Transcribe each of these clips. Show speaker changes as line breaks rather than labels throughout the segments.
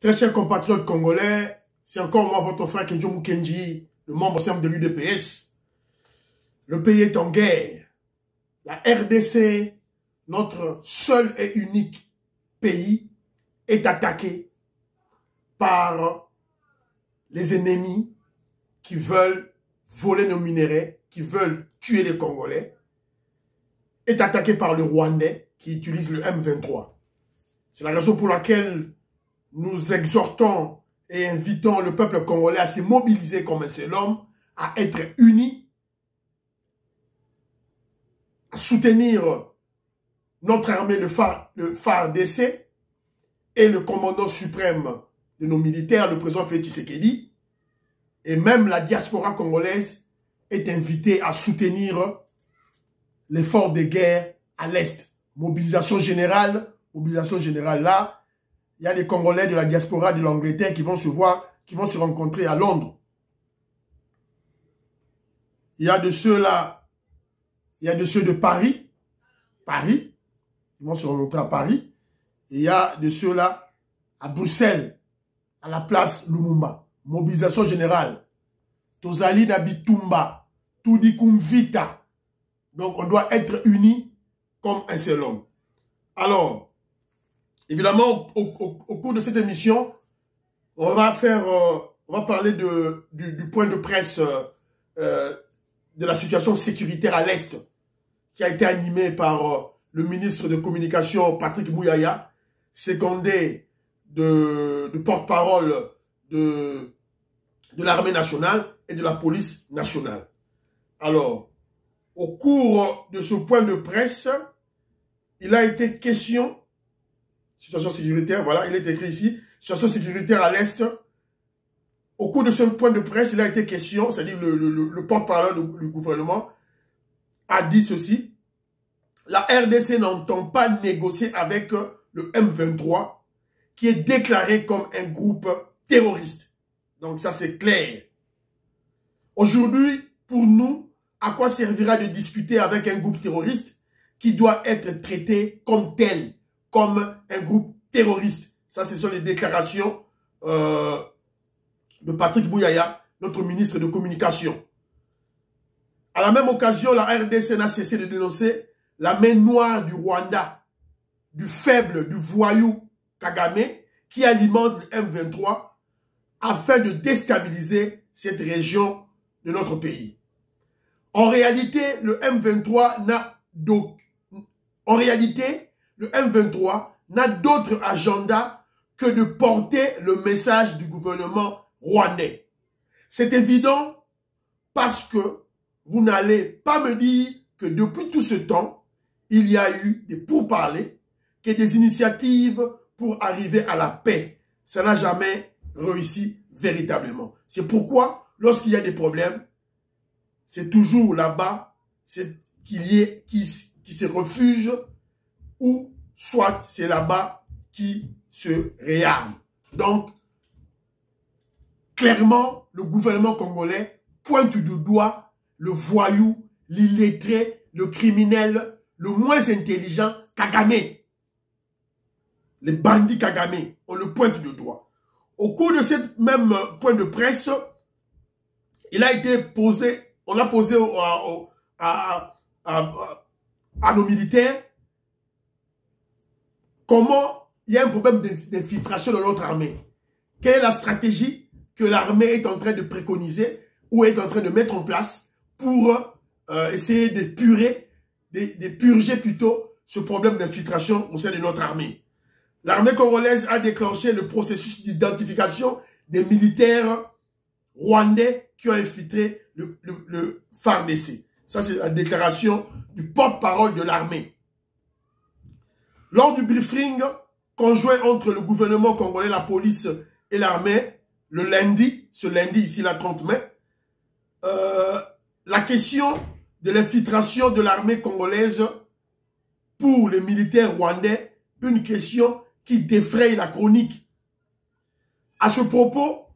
Très chers compatriotes congolais, c'est encore moi, votre frère Kenjo Mukenji, le membre simple de l'UDPS. Le pays est en guerre. La RDC, notre seul et unique pays, est attaqué par les ennemis qui veulent voler nos minéraux, qui veulent tuer les Congolais, est attaqué par le Rwandais qui utilise le M23. C'est la raison pour laquelle nous exhortons et invitons le peuple congolais à se mobiliser comme un seul homme, à être unis, à soutenir notre armée, le FARDC, et le commandant suprême de nos militaires, le président Félix Tshisekedi, et même la diaspora congolaise est invitée à soutenir l'effort de guerre à l'Est. Mobilisation générale là, il y a les Congolais de la diaspora de l'Angleterre qui vont se rencontrer à Londres. Il y a de ceux-là, il y a de ceux de Paris, ils vont se rencontrer à Paris, et il y a de ceux-là à Bruxelles, à la place Lumumba. Mobilisation générale. Tozali Nabitumba, Tudikum Vita. Donc on doit être unis comme un seul homme. Alors, évidemment, au cours de cette émission, on va parler du point de presse de la situation sécuritaire à l'Est, qui a été animé par le ministre de Communication Patrick Mouyaya, secondé de porte-parole de l'armée nationale et de la police nationale. Alors, au cours de ce point de presse, il a été question, situation sécuritaire, voilà, il est écrit ici, situation sécuritaire à l'Est. Au cours de ce point de presse, il a été question, c'est-à-dire le porte-parole du gouvernement a dit ceci: la RDC n'entend pas négocier avec le M23, qui est déclaré comme un groupe terroriste. Donc ça, c'est clair. Aujourd'hui, pour nous, à quoi servira de discuter avec un groupe terroriste qui doit être traité comme tel, comme un groupe terroriste? Ça, ce sont les déclarations de Patrick Mouyaya, notre ministre de Communication. À la même occasion, la RDC n'a cessé de dénoncer la main noire du Rwanda, du faible, du voyou Kagame, qui alimente le M23 afin de déstabiliser cette région de notre pays. En réalité, le M23 n'a d'autre agenda que de porter le message du gouvernement rwandais. C'est évident parce que vous n'allez pas me dire que depuis tout ce temps, il y a eu des pourparlers, que des initiatives pour arriver à la paix. Ça n'a jamais réussi véritablement. C'est pourquoi, lorsqu'il y a des problèmes, c'est toujours là-bas qui se refuge, ou soit c'est là-bas qui se réarme. Donc, clairement, le gouvernement congolais pointe du doigt le voyou, l'illettré, le criminel, le moins intelligent, Kagame. Les bandits Kagame, on le pointe du doigt. Au cours de ce même point de presse, il a été posé, on a posé à nos militaires comment il y a un problème d'infiltration dans notre armée. Quelle est la stratégie que l'armée est en train de préconiser ou est en train de mettre en place pour essayer de purger plutôt ce problème d'infiltration au sein de notre armée. L'armée congolaise a déclenché le processus d'identification des militaires rwandais qui ont infiltré le FARDC. Ça, c'est la déclaration du porte-parole de l'armée. Lors du briefing conjoint entre le gouvernement congolais, la police et l'armée, le lundi, ce lundi ici, la 30 mai, la question de l'infiltration de l'armée congolaise pour les militaires rwandais, une question qui défraye la chronique. À ce propos,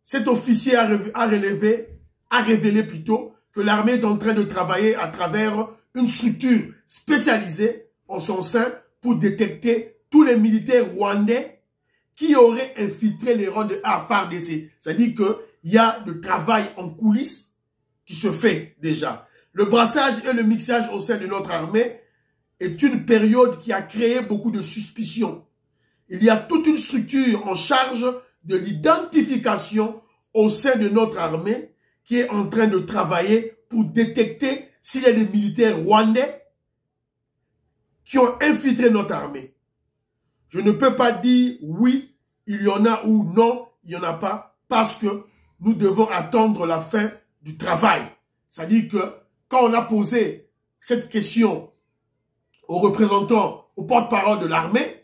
cet officier a révélé plutôt que l'armée est en train de travailler à travers une structure spécialisée en son sein pour détecter tous les militaires rwandais qui aurait infiltré les rangs de FARDC. C'est-à-dire qu'il y a du travail en coulisses qui se fait déjà. Le brassage et le mixage au sein de notre armée est une période qui a créé beaucoup de suspicions. Il y a toute une structure en charge de l'identification au sein de notre armée qui est en train de travailler pour détecter s'il y a des militaires rwandais qui ont infiltré notre armée. Je ne peux pas dire oui, il y en a ou non, il n'y en a pas, parce que nous devons attendre la fin du travail. C'est-à-dire que quand on a posé cette question aux représentants, au porte-parole de l'armée,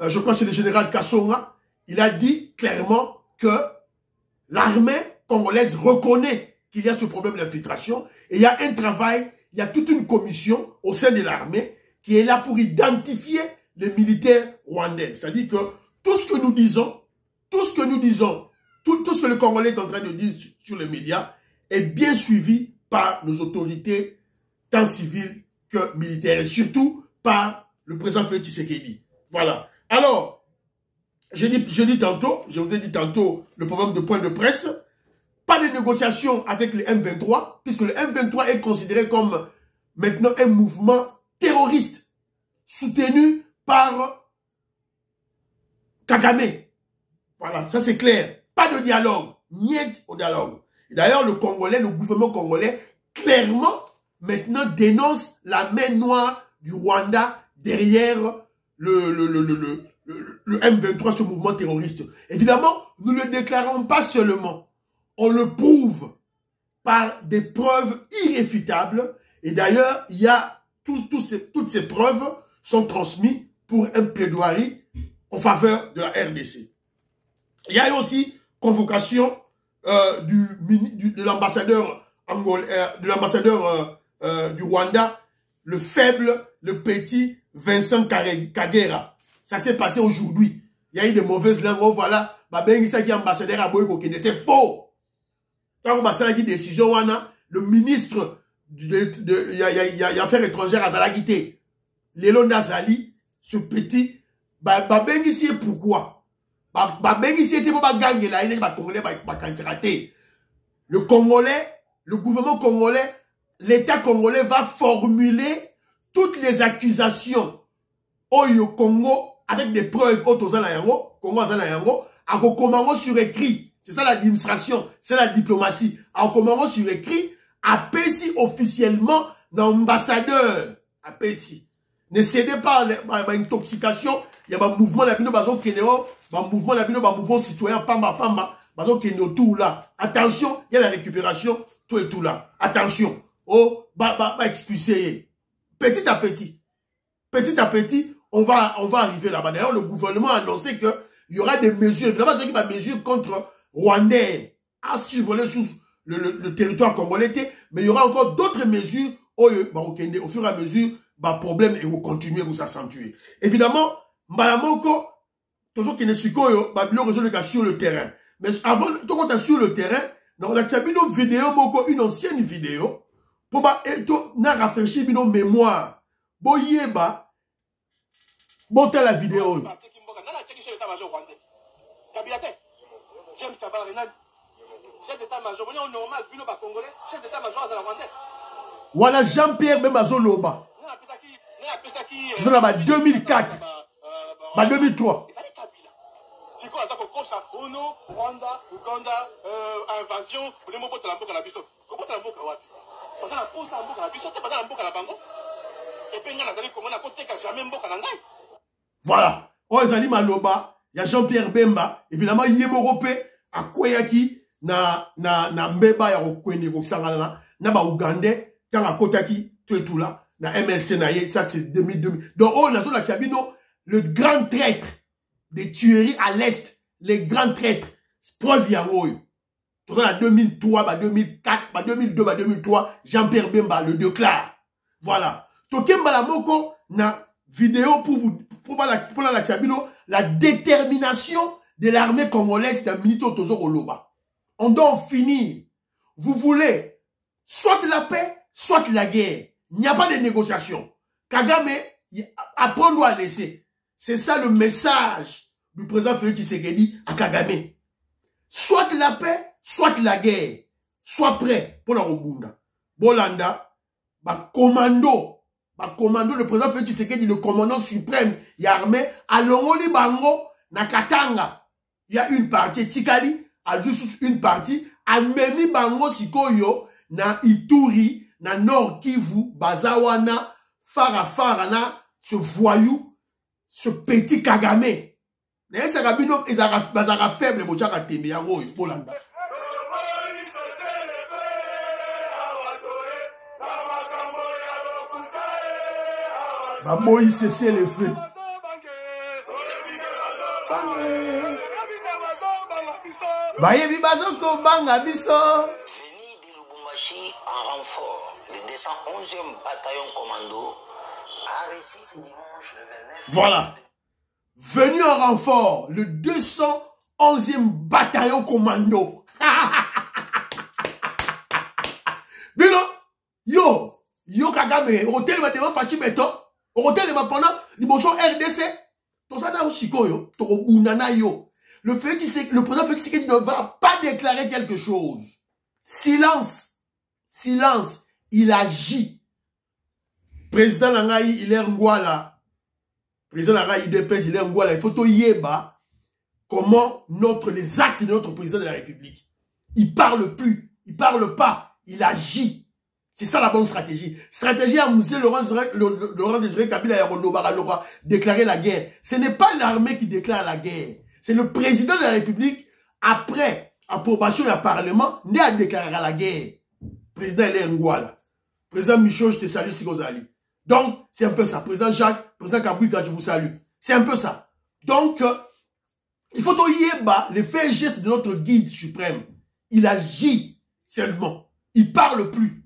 je crois que c'est le général Kassonga, il a dit clairement que l'armée congolaise reconnaît qu'il y a ce problème d'infiltration et il y a un travail, il y a toute une commission au sein de l'armée qui est là pour identifier les militaires rwandais. C'est-à-dire que tout ce que nous disons, tout ce que le Congolais est en train de dire sur les médias est bien suivi par nos autorités, tant civiles que militaires, et surtout par le président Félix Tshisekedi. Voilà. Alors, je vous ai dit tantôt le problème de point de presse. Pas de négociation avec le M23, puisque le M23 est considéré comme maintenant un mouvement terroriste soutenu par Kagame. Voilà, ça c'est clair. Pas de dialogue, niet au dialogue. D'ailleurs, le gouvernement congolais, clairement, maintenant dénonce la main noire du Rwanda derrière le M23, ce mouvement terroriste. Évidemment, nous ne le déclarons pas seulement. On le prouve par des preuves irréfutables. Et d'ailleurs, il y a toutes ces preuves sont transmises pour un plaidoirie en faveur de la RDC. Il y a aussi convocation de l'ambassadeur du Rwanda, le faible, le petit Vincent Kagera. Ça s'est passé aujourd'hui. Il y a eu de mauvaises langues. Oh, voilà, ambassadeur à Boyko, c'est faux. Quand on a une décision, le ministre il y a affaires étrangères à Zalagité, Lélo Nazali, ce petit, pourquoi? Le Congolais, le gouvernement congolais, l'État congolais va formuler toutes les accusations au Congo avec des preuves au Congo à Kokomango sur écrit. C'est ça l'administration, c'est la diplomatie. À Kokomango sur écrit, à Pessi officiellement l'ambassadeur. À Pessi. Ne cédez pas à l'intoxication. Il y a un mouvement la bino bazo keneo, un mouvement citoyen pamba bazo keneo tout là. Attention, il y a la récupération tout et tout là. Attention. Oh, expulser. Petit à petit, on va arriver là-bas. D'ailleurs, le gouvernement a annoncé que il y aura des mesures, évidemment, il y a des mesures contre Rwandais à survoler sous le territoire congolais, mais il y aura encore d'autres mesures au fur et à mesure, problème et vous continuez, vous accentuer. Évidemment, Malamoko, toujours qu'il ne suit pas, sur le terrain. Mais avant, quand on est sur le terrain, on a une vidéo, une ancienne vidéo, pour rafraîchir une mémoire. Boyeba, botter la vidéo. Voilà Jean-Pierre Bembazo Loba. C'est là 2004. 2003. Si quoi attends pour ça Ono Rwanda Uganda invasion pour les mots de la boca la biso. Comment ça la boca wapi? Parce que la pose la boca la biso c'est pas dans la boca la bango. Et puis ngana zali comment na côté ka jamais mboka na ngai. Voilà. Oh ezali maloba, il y a Jean-Pierre Bemba, évidemment Yemorope akweyaki na mbeba ya kokwende ko sangana na ba Ugandais tanga kotaki tout là na MLC na ye ça c'est 2000. Donc oh la zone la Tiabino le grand traître des tueries à l'Est, les grands traîtres, preuve yangoyo. Tout ça en 2003, 2004, 2002, 2003, Jean-Pierre Bemba le déclare. Voilà. Tokemba la moko na vidéo pour la Tiabino, la détermination de l'armée congolaise d'un militaire Tozo Oloba. On doit en finir. Vous voulez soit la paix, soit la guerre. Il n'y a pas de négociation. Kagame, apprends-nous à laisser. C'est ça le message du président Félix Tshisekedi à Kagame. Soit la paix, soit la guerre. Sois prêt pour la Robunda. Bolanda, commando, le président Félix Tshisekedi, le commandant suprême, il y a armé, à Longoli Bango, na Katanga. Il y a une partie, Tikali, a juste une partie, à Memi Bango Sikoyo, na Ituri, na Nord Kivu, Bazawana, Farafara, ce voyou, ce petit Kagame. Mais c'est Rabino, ils ont faible, les gens qui ont été Bolanda. Moïse cessez les feux. Bayebi bazoko banga biso.
Venu de Lubumbashi en renfort, le 211e bataillon commando a réussi ce dimanche le 29.
Voilà. Venu en renfort, le 211e bataillon commando. Bino, yo Kagame, hôtel va te fachi beto. Hôtel va pendant liboso RDC. Tout ça dans Sikoyo, to unana yo. Le président Félix Tshisekedi ne va pas déclarer quelque chose. Silence. Silence. Il agit. Président Langaï, il est Ngwala. Président Langaï, il est Ngwala. Il faut to yeba comment les actes de notre président de la République. Il parle plus. Il parle pas. Il agit. C'est ça la bonne stratégie. Stratégie à Moussé Laurent Désiré Kabila et déclarer la guerre. Ce n'est pas l'armée qui déclare la guerre. C'est le président de la République, après approbation du Parlement, n'est à déclarer la guerre. Président Hélène Ngwala. Président Michaud, je te salue, Sigozali. Donc, c'est un peu ça. Président Jacques, président Kabouika, je vous salue. C'est un peu ça. Donc, il faut yeba les faits et gestes de notre guide suprême. Il agit seulement. Il parle plus.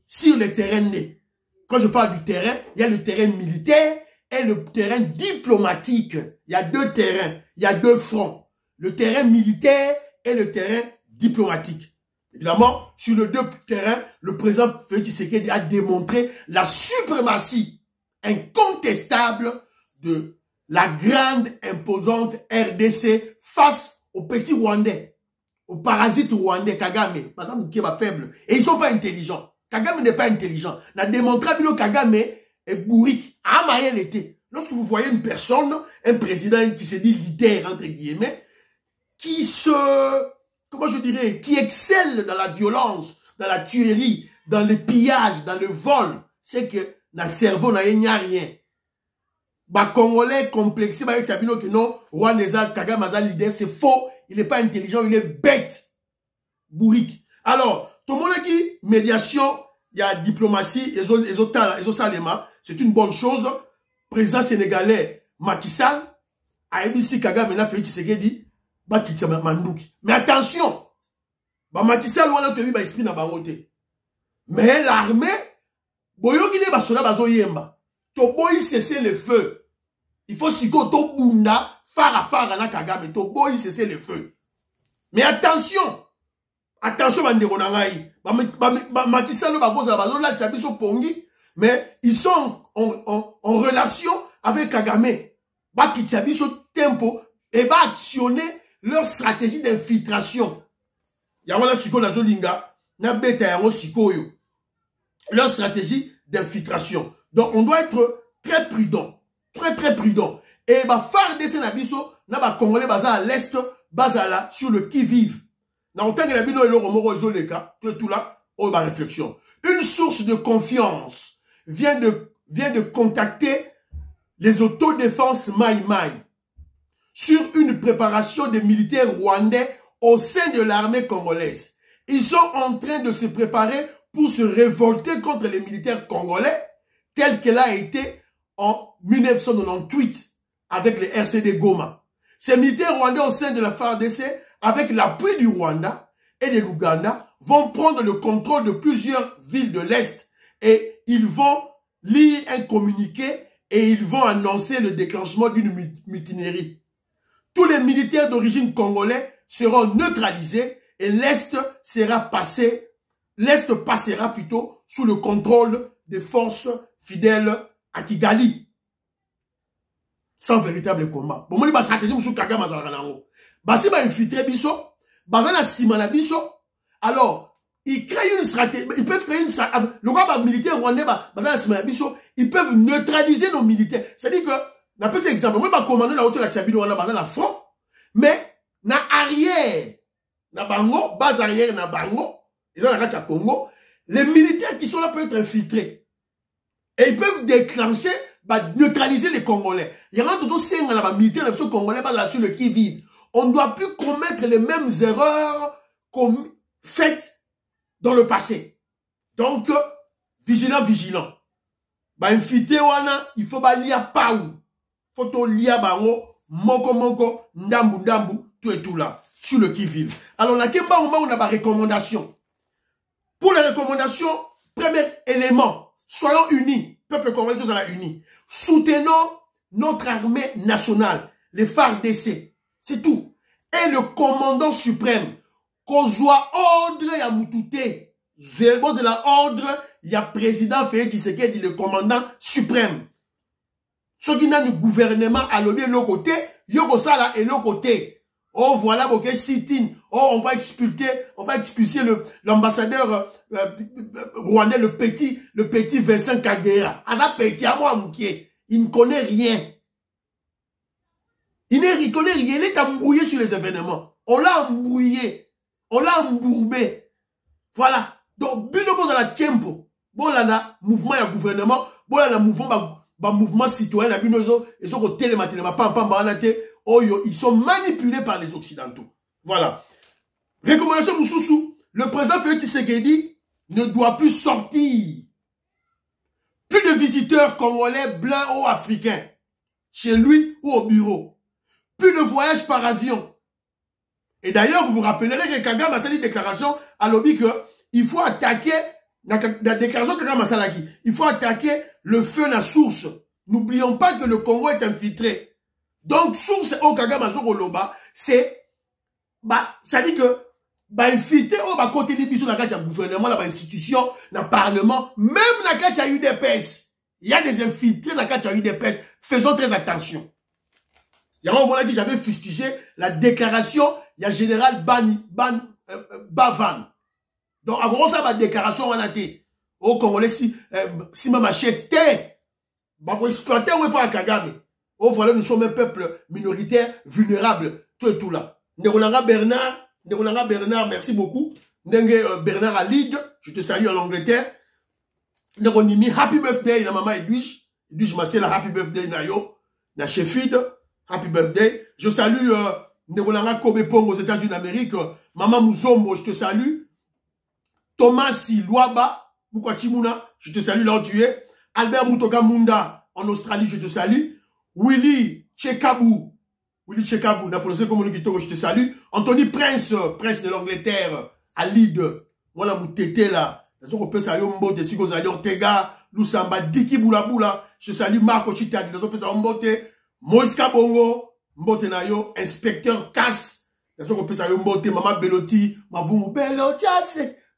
Sur le terrain né. Quand je parle du terrain, il y a le terrain militaire et le terrain diplomatique. Il y a deux terrains, il y a deux fronts. Le terrain militaire et le terrain diplomatique. Évidemment, sur les deux terrains, le président Félix Tshisekedi a démontré la suprématie incontestable de la grande, imposante RDC face aux petits Rwandais, aux parasites rwandais, Kagame. Par exemple, qui est faible. Et ils ne sont pas intelligents. Kagame n'est pas intelligent. On a démontré que Kagame est bourrique. À l'été. Lorsque vous voyez une personne, un président qui se dit leader, entre guillemets, qui qui excelle dans la violence, dans la tuerie, dans le pillage, dans le vol, c'est que dans le cerveau, il n'y a rien. Bah, Congolais complexé, avec Sabino que non, Rwanda, Kagame est leader, c'est faux. Il n'est pas intelligent, il est bête. Bourrique. Alors, tout le monde a dit, médiation, il y a diplomatie, c'est une bonne chose. Président sénégalais, Macky Sall, a ABC Kagame, maintenant Félix Tshisekedi, mais attention, Macky Sall, on a tenu l'esprit dans bangoté. Mais l'armée, boyoki ne basoda bazo yemba. To boy cesser le feu. Il faut siko to bunda, fara na Kagame, to boy cesser le feu. Mais attention, attention, bandeko nangai. Macky Sall mais ils sont en relation avec Kagame. Tempo et va actionner leur stratégie d'infiltration. Leur stratégie d'infiltration. Donc on doit être très prudent. Très prudent. Et phare de Sénabiso, n'a Congolais baza à l'est, baza sur le qui-vive. Une source de confiance vient de contacter les autodéfenses Maï-Maï sur une préparation des militaires rwandais au sein de l'armée congolaise. Ils sont en train de se préparer pour se révolter contre les militaires congolais tel qu'elle a été en 1998 avec les RCD Goma. Ces militaires rwandais au sein de la FARDC, avec l'appui du Rwanda et de l'Ouganda, vont prendre le contrôle de plusieurs villes de l'Est et ils vont lire un communiqué et ils vont annoncer le déclenchement d'une mutinerie. Tous les militaires d'origine congolais seront neutralisés et l'Est passera plutôt sous le contrôle des forces fidèles à Kigali. sans véritable combat. Bon, moi, ba stratégie musu Kagame azalaka nango. Basi ba infiltrer biso, bazana sima na biso. Alors, ils créent une stratégie, ils peuvent créer une stratégie. Le roi militaire rwandais, bazana sima na biso, ils peuvent neutraliser nos militaires. C'est-à-dire que, n'a pas cet exemple, moi, ba commander la haute la Tchabino, on a bazana front, mais na arrière, na bango, base arrière na bango, ils ont la racha Congo, les militaires qui sont là peuvent être infiltrés. Et ils peuvent déclencher, neutraliser les Congolais. Il y a un tout aussi un militaire congolais sur le qui-vive. On ne doit plus commettre les mêmes erreurs faites dans le passé. Donc, vigilant, vigilant. Infiltré wana, il faut lire pas où. Il faut lire bango, moko, ndambu, tout et tout là. Sur le qui-vive. Alors, on a quel moment on a des recommandations. Pour les recommandations, premier élément, soyons unis. Peuple congolais, tous à la unis. Soutenons notre armée nationale, les FARDC. C'est tout. Et le commandant suprême, qu'on soit ordre ya Moutouté. Zéro de la ordre, il y a président Félix Tshisekedi, le commandant suprême. Ce qui n'a le gouvernement à l'autre côté, yoko sala et l'autre côté. Oh, voilà, ok, sit-in. Oh, on va expulser l'ambassadeur rwandais, le petit Vincent Kagera. Ana petit, à moi, moukier. Il ne connaît rien. Il ne connaît rien. Il est embrouillé sur les événements. On l'a embrouillé. On l'a embourbé. Voilà. Donc, Bino dans la tempo. Bon, là, mouvement et gouvernement. Bon, là, mouvement citoyen. Là, Bino, ils sont au télématéléma. Ils sont manipulés par les Occidentaux. Voilà. Recommandation Moussoussou. Le président Félix Tshisekedi ne doit plus sortir. Plus de visiteurs congolais, blancs ou africains. Chez lui ou au bureau. Plus de voyages par avion. Et d'ailleurs, vous vous rappellerez que Kagame a fait une déclaration à l'objet qu'il faut attaquer, la déclaration que Kagame a fait, il faut attaquer le feu à la source. N'oublions pas que le Congo est infiltré. Donc, source au Kagame Azokoloba, c'est, ça dit que, infiltré au côté des bisous, dans le gouvernement, dans l'institution, dans le parlement, même dans le UDPS. Il y a des infiltrés dans le UDPS. Faisons très attention. Il y a un moment qui j'avais fustigé la déclaration, il y a général Bavan. Donc, à gros, ça, la déclaration, on a été, au Congolais, si ma machette, exploiter, on n'est pas à Kagame. Oh, voilà, nous sommes un peuple minoritaire, vulnérable, tout et tout là. Nderonanga Bernard, merci beaucoup. Bernard Alid, je te salue en Angleterre. Nderonimi, happy birthday, la maman Edwige. Edwige Massé, happy birthday, na yo. Na Sheffield, happy birthday. Je salue, Nderonanga Kobe Pong aux États-Unis d'Amérique. Maman Mouzombo, je te salue. Thomas Siluaba, Mukachimuna, je te salue là où tu es. Albert Mutoka Munda, en Australie, je te salue. Willy Chekabou, n'a prononcé comme le je te salue. Anthony Prince de l'Angleterre, à Lide, voilà mon tété là. On peut saluer Mbote, Sigozali Ortega, Lusamba, Diki Boulabula, je salue Marco Chita, on peut saluer Mbote, Moïse Kabongo, Mbote Nayo, inspecteur Cass, on peut saluer Mbote, Maman Belotti, Maboumou Belotti,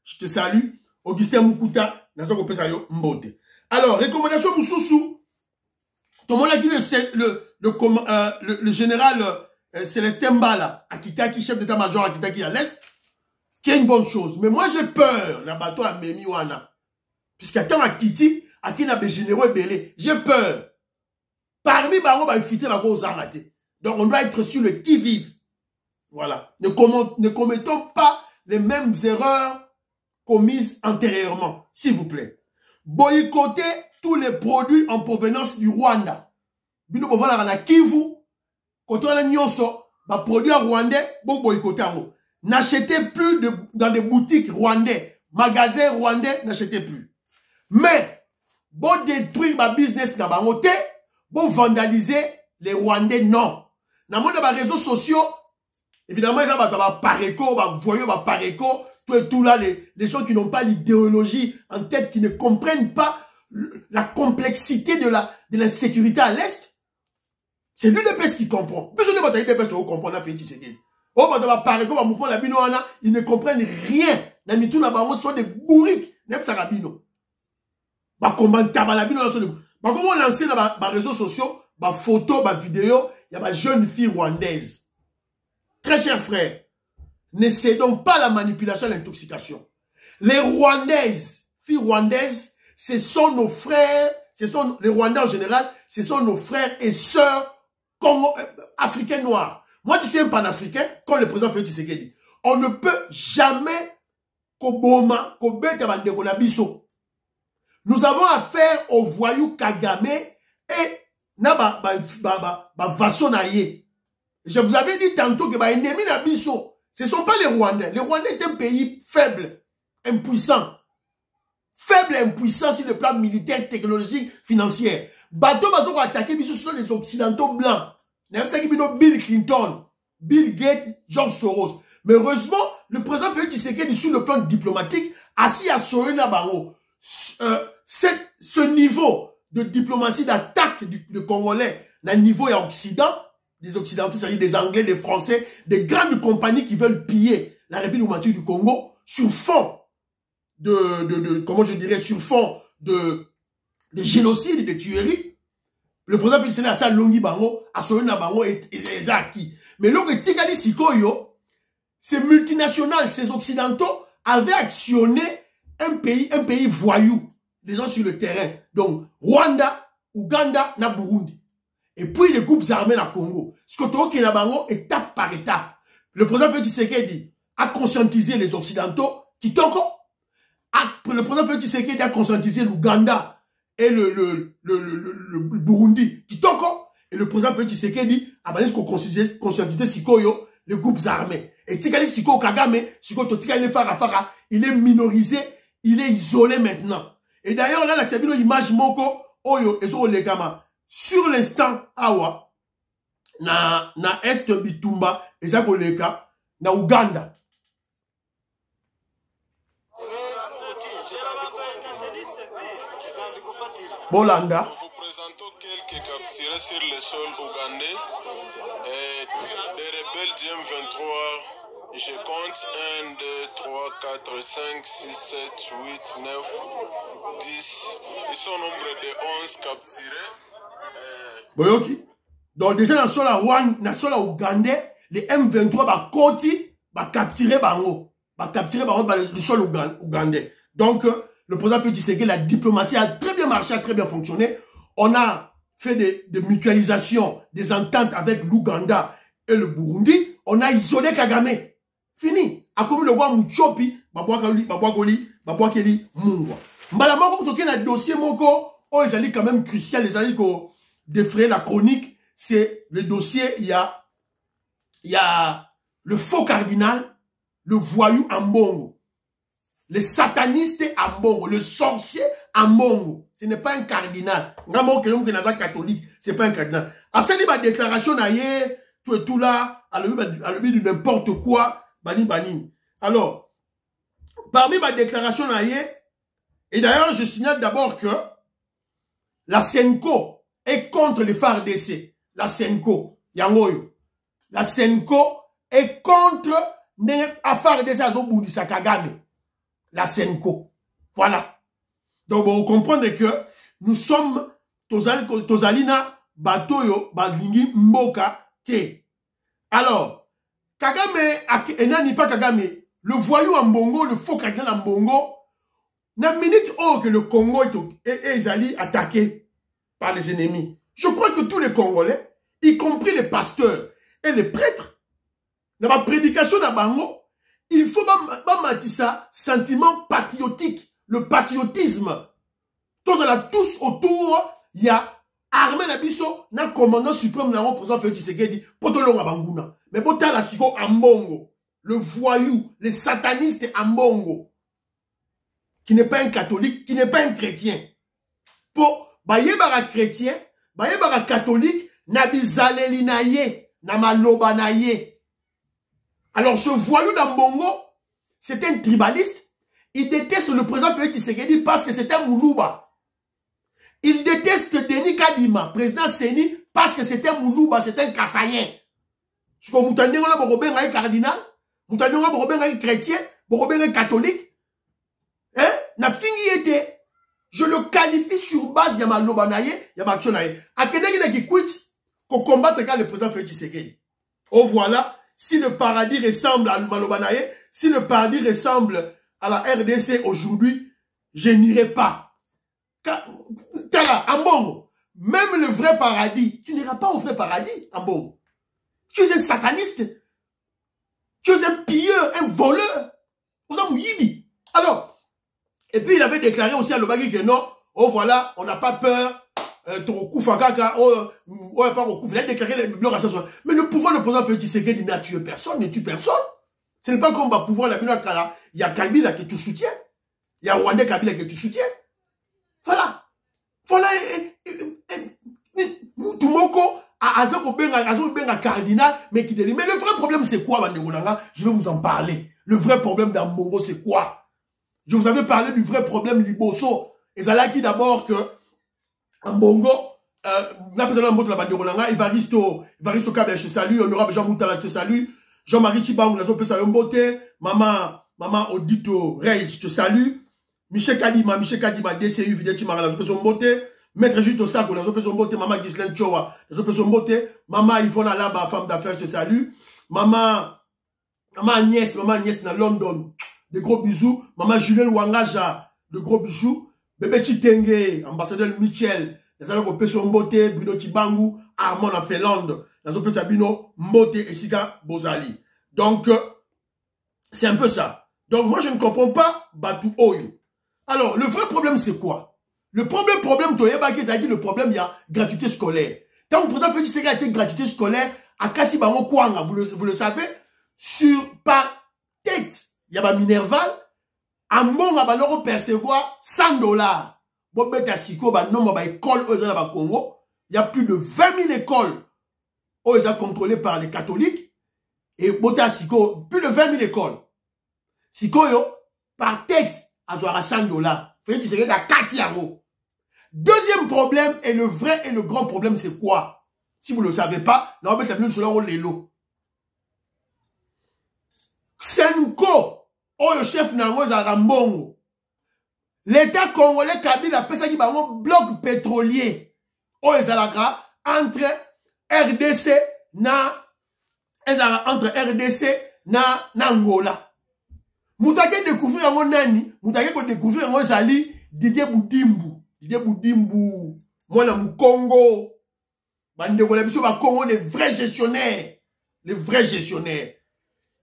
je te salue. Augustin Mukuta, on peut saluer Mbote. Alors, recommandation Moussoussou. Tout le monde a dit le général Célestin Mbala, Akitaki, chef d'état-major Akitaki à l'Est, qui est une bonne chose. Mais moi, j'ai peur, la bateau à Memiwana. Puisqu'à temps à Kiti, à qui n'a pas généraux et belé, j'ai peur. Parmi Baron, va infiltrer la grosse armatée. Donc, on doit être sur le qui-vive. Voilà. Ne commettons pas les mêmes erreurs commises antérieurement, s'il vous plaît. Boycotter tous les produits en provenance du Rwanda. Bino bovala na Kivu, quand on a nyonso, ba produits rwandais, bon boycotter. N'achetez plus dans des boutiques rwandais, magasins rwandais, n'achetez plus. Mais, bon détruire ma business na bangote, bon vandaliser les Rwandais, non. Dans les réseaux sociaux, évidemment, il y a des pareco, des voyous, des pareco, tout là, les gens qui n'ont pas l'idéologie en tête, qui ne comprennent pas la complexité de l'insécurité à l'Est. C'est l'UDPS qui comprend. Personne ne va l'UDPS qui comprend la petite séquelle. Oh, ils ne comprennent rien. Ils sont des bourriques. Comment lancer dans les réseaux sociaux, ma photo, ma vidéo, il y a ma jeune fille rwandaise. Très cher frère, ne cédons pas à la manipulation et l'intoxication. Les Rwandaises, filles rwandaises, ce sont nos frères, ce sont les Rwandais en général, ce sont nos frères et sœurs africains noirs. Moi, je suis un panafricain, comme le président Félix Tshisekedi. On ne peut jamais nous avons affaire au voyou Kagame et Vassonaye. Je vous avais dit tantôt que ennemi Nabiso, ce ne sont pas les Rwandais. Les Rwandais est un pays faible, impuissant. Faible et impuissant sur le plan militaire, technologique, financier. Bateau Bazo attaqué, ce sont les Occidentaux blancs. Bill Clinton, Bill Gates, George Soros. Mais heureusement, le président Félix Tshisekedi, sur le plan diplomatique, assis à Sorina Bango, ce niveau de diplomatie d'attaque du Congolais, le niveau est Occident, des Occidentaux, c'est-à-dire des Anglais, des Français, des grandes compagnies qui veulent piller la République démocratique du Congo sur fond comment je dirais, sur fond de génocide, de tueries. Le président Félix Tshisekedi a ça Longi Bango, à Sorina Bango et acquis. Mais là, Tikali Sikoyo, ces multinationales, ces occidentaux avaient actionné un pays voyou, des gens sur le terrain. Donc, Rwanda, Ouganda, na Burundi. Et puis les groupes armés na Congo. Ce que tu as bango étape par étape. Le président Félix Tshisekedi a conscientisé les occidentaux qui t'ont le président Félix Tshisekedi a conscientisé l'Ouganda et le Burundi qui t'ont et le président Félix Tshisekedi a conscientisé Sikoyo, les groupes armés. Et Tikali Siko Kagame, Siko Totikali Farafara, il est minorisé, il est isolé maintenant. Et d'ailleurs, là, la image Moko, Oyo, Ezo Legama, sur l'instant, Awa, na Est Bitumba, Ezako Leka, na Ouganda. Bolanda.
Nous vous présentons quelques capturés sur le sol ougandais. Des rebelles du M23, je compte 1, 2, 3, 4, 5, 6, 7, 8, 9, 10. Ils sont au nombre de 11 capturés.
Boyoki. Donc déjà dans le sol ougandais, les M23 va côté, va capturer le sol ougandais. Donc le président Félix Tshisekedi, la diplomatie a très bien marché, a très bien fonctionné. On a fait des mutualisations, des ententes avec l'Ouganda et le Burundi. On a isolé Kagame. Fini. A comme le roi Mouchopi, Babouakeli, Mungwa. Malama, quand on a un dossier moko, oh, ils allaient quand même crucial, les allaient défrayer la chronique. C'est le dossier, il y a le faux cardinal, le voyou Ambongo. Le sataniste Ambongo, le sorcier Ambongo. Ce n'est pas un cardinal. Catholique, ce n'est pas un cardinal. À ça, ma déclaration, tout et tout là, à l'objet de n'importe quoi, bani. Alors, parmi ma déclaration, et d'ailleurs, je signale d'abord que la Senko est contre les FARDC. La Senko, Yangoyo. La Senko est contre les FARDC à Zobundisa Kagame. La Senko. Voilà. Donc, vous comprenez que nous sommes Tozalina Batoyo Balingi Mboka Te. Alors, Kagame, enani pas Kagame, le voyou en Bongo, le faux cardinal en Bongo, n'a minute que le Congo est attaqué par les ennemis. Je crois que tous les Congolais, y compris les pasteurs et les prêtres, dans ma prédication dans Bango, il faut pas mettre ça, sentiment patriotique, le patriotisme. Tous autour, il y a armée Nabiso, na commandant suprême, na président Félix Tshisekedi, potolonga banguna. Mais bota la siko Ambongo, le voyou, les satanistes Ambongo, qui n'est pas un catholique, qui n'est pas un chrétien. Pour bayebara chrétien, bayebara catholique, nabizaleli naye, namaloba naye. Alors ce voyou d'Ambongo, c'est un tribaliste. Il déteste le président Félix Tshisekedi parce que c'est un Moulouba. Il déteste Denis Kadima, président Seni, parce que c'est un Moulouba, c'est un Kassayen. Parce que vous tenez un cardinal, vous tenez un chrétien, un catholique. Hein? Na fini était. Je le qualifie sur base de ma lobanaye, de ma tchonaye. A quelqu'un qui quitte, qu'on combatte quand le président Félix Tshisekedi. Oh voilà, si le paradis ressemble à Malobanaye, si le paradis ressemble à la RDC aujourd'hui, je n'irai pas. Tala, Ambongo, même le vrai paradis, tu n'iras pas au vrai paradis, Ambongo. Tu es un sataniste. Tu es un pilleur, un voleur. Alors, et puis il avait déclaré aussi à Lobagi que non, oh voilà, on n'a pas peur. Il a déclaré le bloc assassin. Mais le pouvoir de président Félix Tshisekedi n'a tué personne, ne tue personne. Ce n'est pas comme le pouvoir de la Kala. Il y a Kabila que tu soutiens. Il y a Rwanda Kabila que tu soutiens. Voilà. Voilà. Tout le monde a un cardinal, mais qui dit. Mais le vrai problème, c'est quoi, Bandegolanga? Je vais vous en parler. Le vrai problème d'Ambongo, c'est quoi? Je vous avais parlé du vrai problème Liboso. Et ça là qui d'abord que Ambongo, Evaristo Kabel, je te salue, honorable Jean Moutala, je te salue, Jean-Marie Chibang, Maman Odito Rey, je te salue, Michel Kadima, DCU, Vidé Chimara, la Zopé Maître Justo Sako, la Zopé Sombote, Maman Ghislaine Chowa, la Zopé Sombote, Maman Yvonne Alaba, femme d'affaires, je te salue, Maman Agnès dans London, de gros bisous, Maman Julien Wangaja, de gros bisous, Bébé Chitenge, ambassadeur Michel, les alliés au Mbote, Bruno Chibangu, Armand en Finlande, les autres Sabino, Mbote et Sika Bozali. Donc, c'est un peu ça. Donc, moi, je ne comprends pas Batou Oyo. Alors, le vrai problème, c'est quoi? Le problème, Toyeba qui a dit le problème, il y a gratuité scolaire. Quand le président Félix Tshisekedi a dit gratuité scolaire, à Kati Bango Kwanga, vous le savez, par tête, il y a Minerval, à mon abaloro percevoir $100. Bon, bête à Siko, nombre d'écoles au Congo. Il y a plus de 20 000 écoles où ils sont contrôlées par les catholiques. Et Bota Siko, plus de 20 000 écoles. Siko, par tête, à $100. Félix Tshisekedi à 4 euros. Deuxième problème, et le vrai et le grand problème, c'est quoi? Si vous ne le savez pas, on va mettre sur le Lélo. Senko. Oh, le chef Nango Zarambongo. L'État congolais Kabila a qui un bloc pétrolier. Oh, les alagra entre RDC na Angola. Moutake découvrir un nani, moutake découvrir un sali Didier Boudimbu. Moi, na Congo. Bande Congo, Congo, les vrais gestionnaires.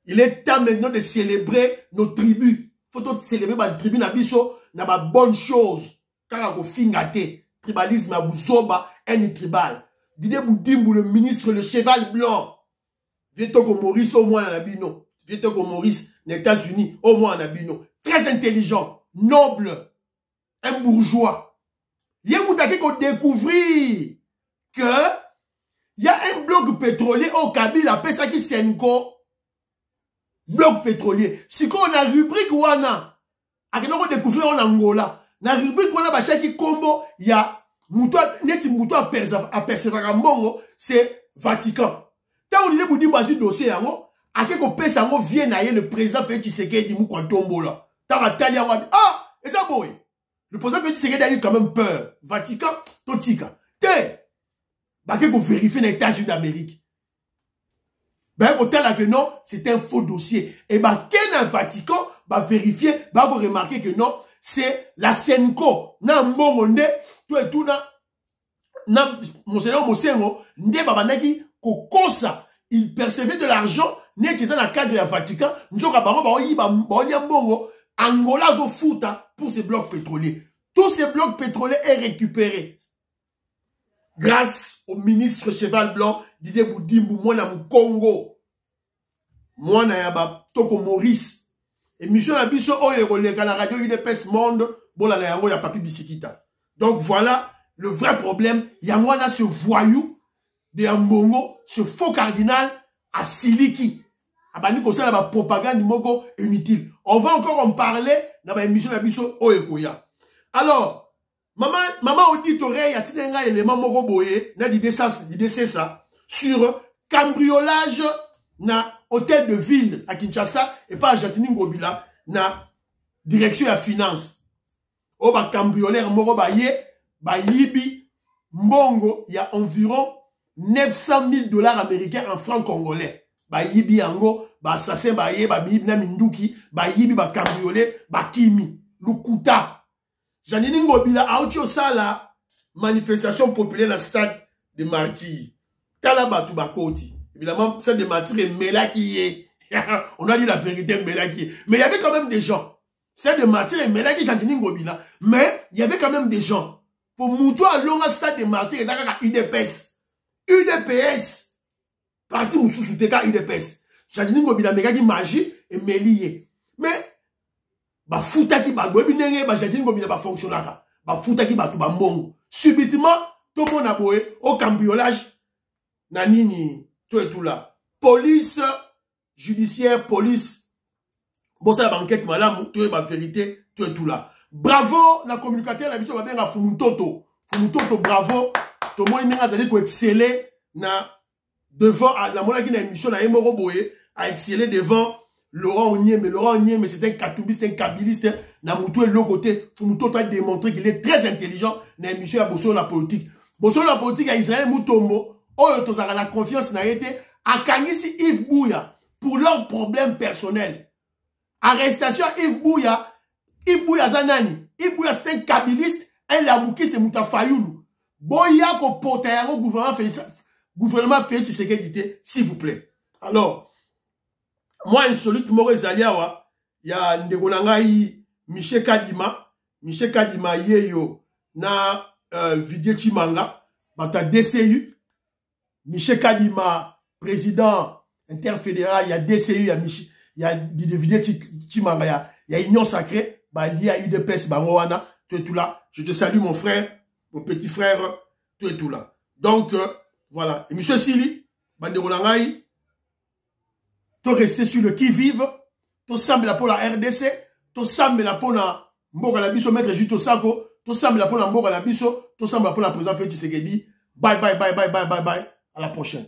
Il est temps maintenant de célébrer nos tribus. Faut célébrer ma tribu na biso na ba bonne chose. Kaka ko fingate, tribalisme à Bouzoba, un tribal. Didier Boudimbu, le ministre, le cheval blanc. Viens comme Maurice au moins en abino. Viens comme Maurice aux États-Unis au moins en abino. Très intelligent, noble, un bourgeois. Il y a qu'on découvrir que il y a un bloc pétrolier au Kabila, appelle ça qui Senko. Bloc pétrolier. Si on a rubrique wana, a qu'on découvrir en Angola, na rubrique wana ba chaki combo, il y a neti mouto à percevoir mbongo, c'est Vatican. Tant on dit vous dit basi dossier yango, a qu'on pèse yango vient naie le président Félix Tshisekedi mou kwa tombo là. Tant va tali yango, ah, et ça boy. Le président Félix Tshisekedi a eu quand même peur. Vatican, totika. Te, bah qu'on vérifie les États-Unis d'Amérique. Ben, autant là que non, c'est un faux dossier. Et ben, qu'un Vatican va vérifier, va vous remarquer que non, c'est la Senko. Nan monde, tout et tout, nan, monseigneur Mosengo, nde babanaki, kokosa, il percevait de l'argent, n'est-ce dans le cadre du Vatican, nous avons mbongo, Angola zo fouta pour ces blocs pétroliers. Tous ces blocs pétroliers est récupéré. Grâce au ministre Cheval Blanc, Didier Boudimbu, moi na Congo. Moi na yaba Toko Maurice. Et mission na biso oyo le la radio UDPS Monde, bon la yango ya papi bisikita. Donc voilà le vrai problème, yango na ce voyou de Ambongo, ce faux cardinal à Siliki. Abani ko ça la propagande moko inutile. On va encore en parler dans la émission na biso oyo koya. Alors Maman auditoreille a tenu un élément moko boye na l'idée ça sur cambriolage na hôtel de ville à Kinshasa et pas à Jatini Ngobila na direction à finance. O ba cambrioleur moko ba yibi mbongo ya environ 900 000 $ américains en francs congolais. Ba yibi yango, ba assassin ba ye, ba yibi na minduki, ba yibi ba cambriolé, ba kimi, lukuta. Janini Ngobila a outi osala manifestation populaire dans le stade de martyrs. Talaba tu bakoti. Évidemment, stade de martyrs est Melaki. On a dit la vérité, Melaki. Mais il y avait quand même des gens. Stade de martyrs est Melaki, Janini Ngobila. Mais il y avait quand même des gens. Pour Moutou à longa stade de martyrs, il y a UDPS. UDPS. Parti Moussou Souteka UDPS. Janini Ngobila, Melaki magie et Mélié. Mais, ba foutaki ba gobi nenge ba Janini Ngobila ba fonctionnaka. Ba foutaki ba tout ba mbongo. Subitement, tout le monde a boé au cambriolage. Nanini, tout et tout là. Police judiciaire, police. Bon, ça la banquette, madame, tout est ma vérité, tout et tout là. Bravo, la communicateur, la mission va bien à Fumutoto. Fumutoto, bravo. Tout le monde a dit qu'on exceller devant la monnaie qui a une émission, a excellé devant Laurent Onyé, mais c'est un katoubiste, un kabiliste. Namoutou est de l'autre côté. Fumutoto a démontré qu'il est très intelligent. Dans l'émission, il y a Bosso la politique. Bosso la politique à Israël Moutombo. Oh, ils ont la confiance n'a été à Kangisi Yves Bouya pour leurs problèmes personnels. Arrestation Yves Bouya. Yves Bouya Zanani. Yves Bouya c'est un kabiliste. Un labouki c'est Mouta Fayoulou. Boya ko potayango gouvernement fait Tshisekedi, s'il vous plaît. Alors, moi insolite Moro Zaliawa, il y a Ndegonangai Michel Kadima yeyo na Vidie Chimanga, bata DCU. Michel Kadima, président interfédéral, il y a DCU, il y a Vidie Chimanga, il y a Union Sacrée, il y a UDPS, Bangoana, tout et tout là. Je te salue mon frère, mon petit frère, tout et tout là. Donc, voilà. Et monsieur Sili, Banderolangaï, tu resté sur le qui-vive, tu sembles pour la RDC, tu sembles pour la Mboka la Biso, maître Juto Sako, tu sembles pour la Mboka la Biso, tu sembles pour la présidente Félix Tshisekedi. Bye, bye, bye, bye, bye, bye, bye. À la prochaine.